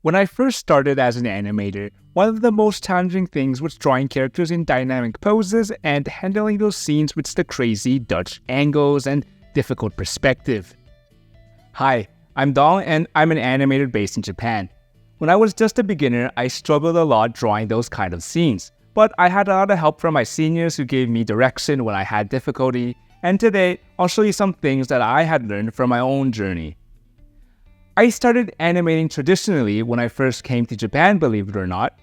When I first started as an animator, one of the most challenging things was drawing characters in dynamic poses and handling those scenes with the crazy Dutch angles and difficult perspective. Hi, I'm Dong and I'm an animator based in Japan. When I was just a beginner, I struggled a lot drawing those kind of scenes, but I had a lot of help from my seniors who gave me direction when I had difficulty, and today I'll show you some things that I had learned from my own journey. I started animating traditionally when I first came to Japan, believe it or not,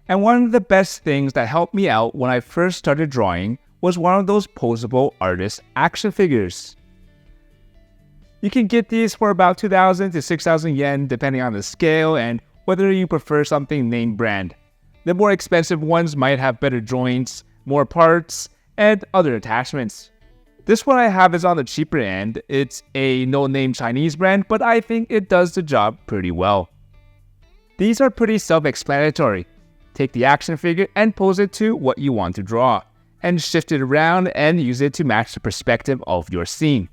and one of the best things that helped me out when I first started drawing was one of those posable artist action figures. You can get these for about 2,000 to 6,000 yen depending on the scale and whether you prefer something name brand. The more expensive ones might have better joints, more parts, and other attachments. This one I have is on the cheaper end. It's a no-name Chinese brand, but I think it does the job pretty well. These are pretty self-explanatory. Take the action figure and pose it to what you want to draw, and shift it around and use it to match the perspective of your scene.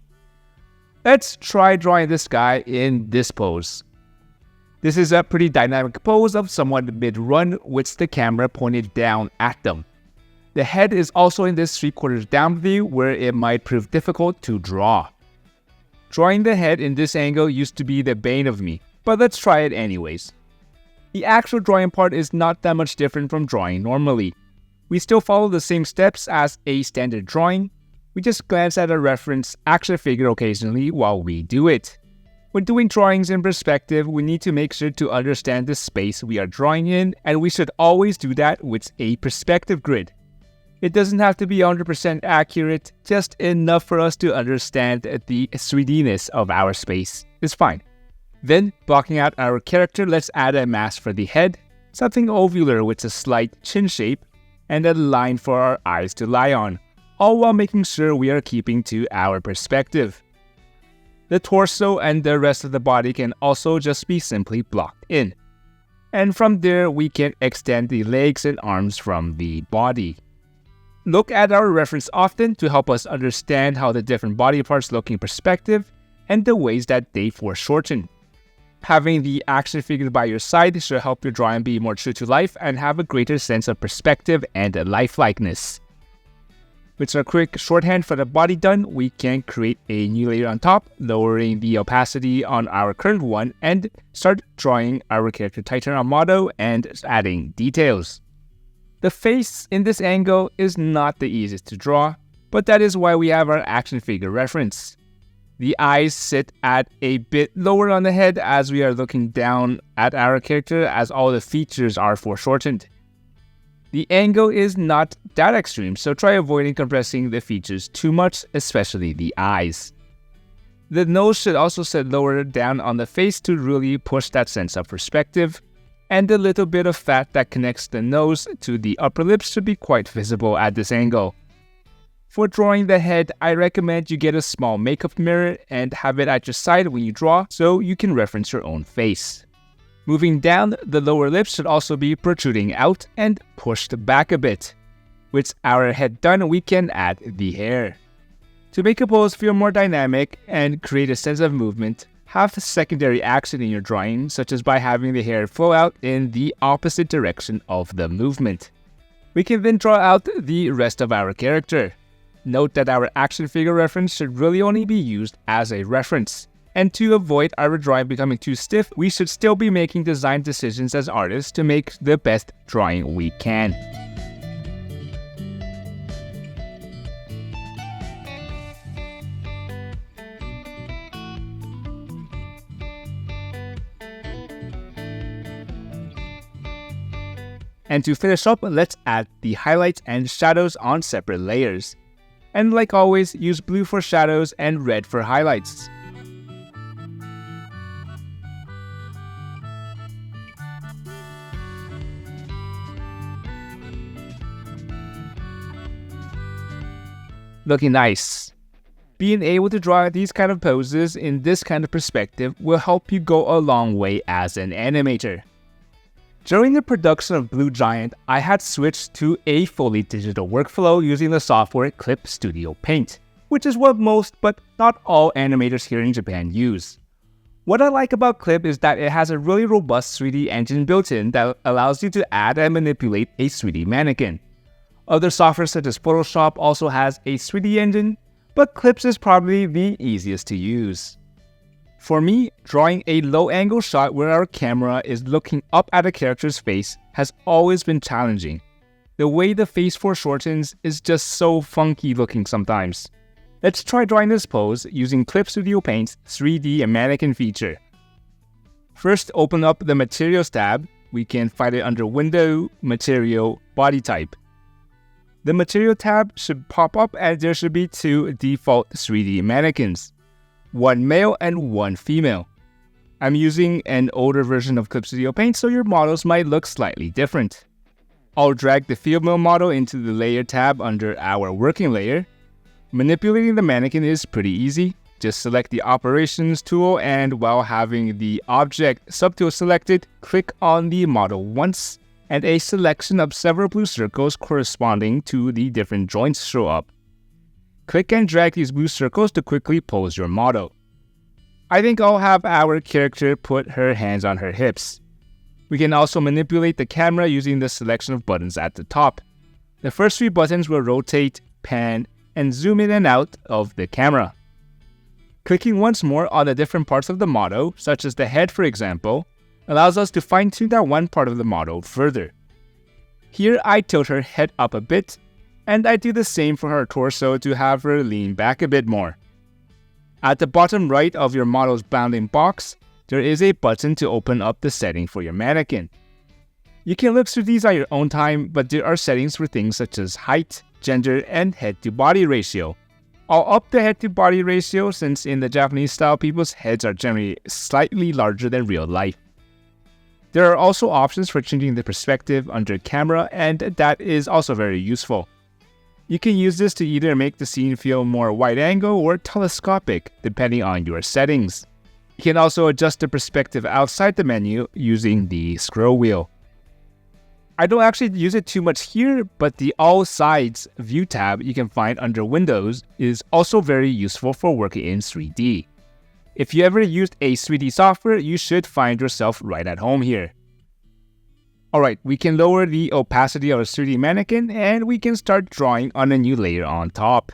Let's try drawing this guy in this pose. This is a pretty dynamic pose of someone mid-run with the camera pointed down at them. The head is also in this 3/4 down view where it might prove difficult to draw. Drawing the head in this angle used to be the bane of me, but let's try it anyways. The actual drawing part is not that much different from drawing normally. We still follow the same steps as a standard drawing. We just glance at a reference action figure occasionally while we do it. When doing drawings in perspective, we need to make sure to understand the space we are drawing in, and we should always do that with a perspective grid. It doesn't have to be 100% accurate, just enough for us to understand the 3D-ness of our space is fine. Then, blocking out our character, let's add a mask for the head, something ovular with a slight chin shape, and a line for our eyes to lie on, all while making sure we are keeping to our perspective. The torso and the rest of the body can also just be simply blocked in. And from there, we can extend the legs and arms from the body. Look at our reference often to help us understand how the different body parts look in perspective and the ways that they foreshorten. Having the action figure by your side should help your drawing be more true to life and have a greater sense of perspective and lifelikeness. With our quick shorthand for the body done, we can create a new layer on top, lowering the opacity on our current one, and start drawing our character Tartan on motto and adding details. The face in this angle is not the easiest to draw, but that is why we have our action figure reference. The eyes sit at a bit lower on the head as we are looking down at our character as all the features are foreshortened. The angle is not that extreme, so try avoiding compressing the features too much, especially the eyes. The nose should also sit lower down on the face to really push that sense of perspective, and the little bit of fat that connects the nose to the upper lip should be quite visible at this angle. For drawing the head, I recommend you get a small makeup mirror and have it at your side when you draw so you can reference your own face. Moving down, the lower lip should also be protruding out and pushed back a bit. With our head done, we can add the hair. To make a pose feel more dynamic and create a sense of movement, have the secondary action in your drawing, such as by having the hair flow out in the opposite direction of the movement. We can then draw out the rest of our character. Note that our action figure reference should really only be used as a reference. And to avoid our drawing becoming too stiff, we should still be making design decisions as artists to make the best drawing we can. And to finish up, let's add the highlights and shadows on separate layers. And like always, use blue for shadows and red for highlights. Looking nice. Being able to draw these kind of poses in this kind of perspective will help you go a long way as an animator. During the production of Blue Giant, I had switched to a fully digital workflow using the software Clip Studio Paint, which is what most but not all animators here in Japan use. What I like about Clip is that it has a really robust 3D engine built in that allows you to add and manipulate a 3D mannequin. Other software such as Photoshop also has a 3D engine, but Clips is probably the easiest to use. For me, drawing a low-angle shot where our camera is looking up at a character's face has always been challenging. The way the face foreshortens is just so funky looking sometimes. Let's try drawing this pose using Clip Studio Paint's 3D mannequin feature. First, open up the Materials tab. We can find it under Window, Material, Body Type. The Material tab should pop up and there should be two default 3D mannequins, one male and one female. I'm using an older version of Clip Studio Paint, so your models might look slightly different. I'll drag the female model into the Layer tab under our working layer. Manipulating the mannequin is pretty easy. Just select the Operations tool and while having the Object subtool selected, click on the model once and a selection of several blue circles corresponding to the different joints show up. Click and drag these blue circles to quickly pose your model. I think I'll have our character put her hands on her hips. We can also manipulate the camera using the selection of buttons at the top. The first three buttons will rotate, pan, and zoom in and out of the camera. Clicking once more on the different parts of the model, such as the head for example, allows us to fine-tune that one part of the model further. Here I tilt her head up a bit, and I do the same for her torso to have her lean back a bit more. At the bottom right of your model's bounding box, there is a button to open up the setting for your mannequin. You can look through these at your own time, but there are settings for things such as height, gender, and head-to-body ratio. I'll up the head-to-body ratio since in the Japanese style, people's heads are generally slightly larger than real life. There are also options for changing the perspective under camera, and that is also very useful. You can use this to either make the scene feel more wide-angle or telescopic, depending on your settings. You can also adjust the perspective outside the menu using the scroll wheel. I don't actually use it too much here, but the All Sides View tab you can find under Windows is also very useful for working in 3D. If you ever used a 3D software, you should find yourself right at home here. Alright, we can lower the opacity of a 3D mannequin and we can start drawing on a new layer on top.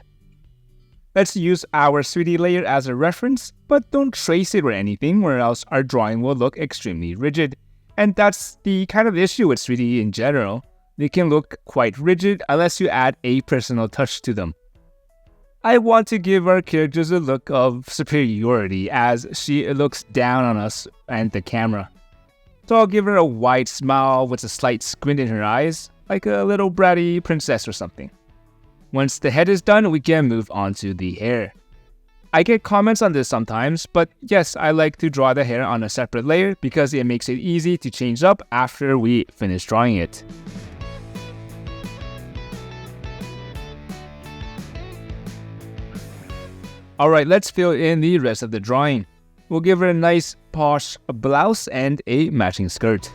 Let's use our 3D layer as a reference, but don't trace it or anything or else our drawing will look extremely rigid. And that's the kind of issue with 3D in general. They can look quite rigid unless you add a personal touch to them. I want to give our characters a look of superiority as she looks down on us and the camera. So I'll give her a wide smile with a slight squint in her eyes, like a little bratty princess or something. Once the head is done, we can move on to the hair. I get comments on this sometimes, but yes, I like to draw the hair on a separate layer because it makes it easy to change up after we finish drawing it. Alright, let's fill in the rest of the drawing. We'll give her a nice posh blouse and a matching skirt.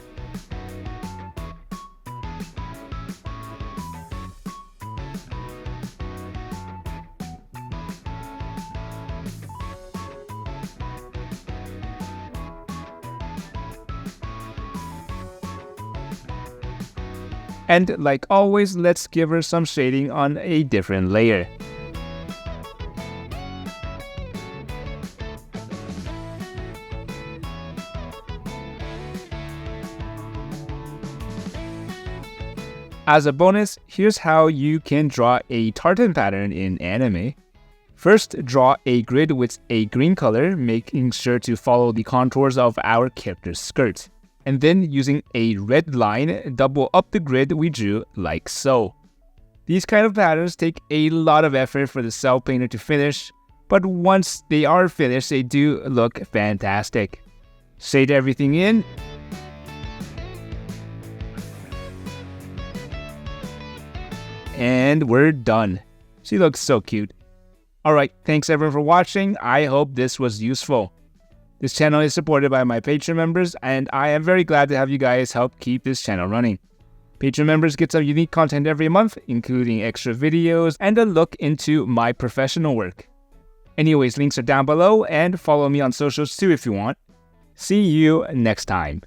And like always, let's give her some shading on a different layer. As a bonus, here's how you can draw a tartan pattern in anime. First, draw a grid with a green color, making sure to follow the contours of our character's skirt. And then, using a red line, double up the grid we drew like so. These kind of patterns take a lot of effort for the cell painter to finish, but once they are finished, they do look fantastic. Shade everything in. And we're done. She looks so cute. Alright, thanks everyone for watching. I hope this was useful. This channel is supported by my Patreon members, and I am very glad to have you guys help keep this channel running. Patreon members get some unique content every month, including extra videos and a look into my professional work. Anyways, links are down below, and follow me on socials too if you want. See you next time.